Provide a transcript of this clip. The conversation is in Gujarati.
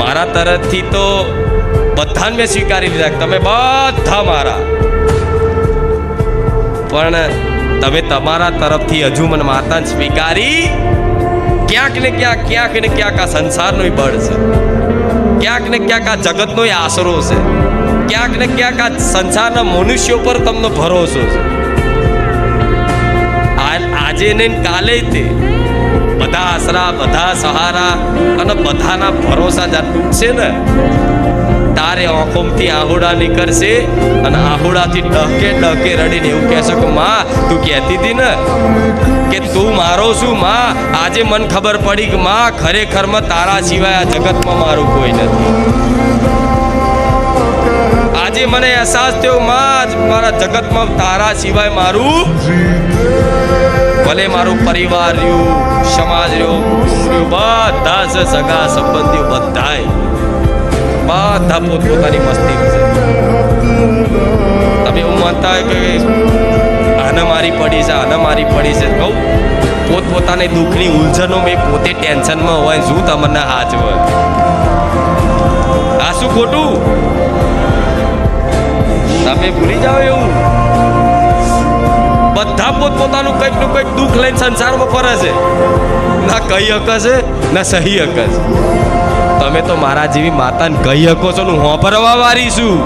મારા તરફથી તો બધાને મેં સ્વીકારી લીધા, તમે બધા મારા, પણ તમે તમારા તરફથી હજુ મને માતાને સ્વીકારી, ક્યાંક ને ક્યાંક આ સંસારનો બળ છે, ક્યાંક ને ક્યાંક આ જગતનો આશરો છે, ક્યાંક ને ક્યાંક આ સંસારના મનુષ્યો પર તમને ભરોસો છે. આજે ને કાલે તે બધા આશરા, બધા સહારા અને બધાના ભરોસા જ્યાં તૂટશે ને, તારે આંખોમાંથી આહુડા નીકળશે અને આહુડાથી ડહકે ડહકે રડીને એવું કહેશે કે માં તું કહેતી હતી ને કે તું મારો છું માં, આજે મને ખબર પડી કે માં ખરેખરમાં તારા સિવાય આ જગતમાં મારું કોઈ નથી. આજે મને અહેસાસ થયો માં મારા જગતમાં તારા સિવાય મારું, ભલે મારું પરિવાર રહ્યું, સમાજ રહ્યો, કુટુંબ રહ્યું, બધા છે, સગા સંબંધીઓ બધા પોતપોતાની મસ્તી છે. તમે એવું માનતા હોય કે આને મારી પડી છે, આને મારી પડી છે, કહું પોતપોતાની દુઃખની ઉલઝનો મેં પોતે ટેન્શનમાં હોય શું તમને હાથ હોય, આ શું ખોટું? તમે ભૂલી જાઓ એવું. બધા પોતપોતાનું કંઈક નું કંઈક દુઃખ લઈને સંસારમાં ફરે છે, ના કહી શકે છે ના સહી શકે છે. તમે તો મારા જેવી માતાને કહી શકો છો, હું હોભરવા વાળી છું.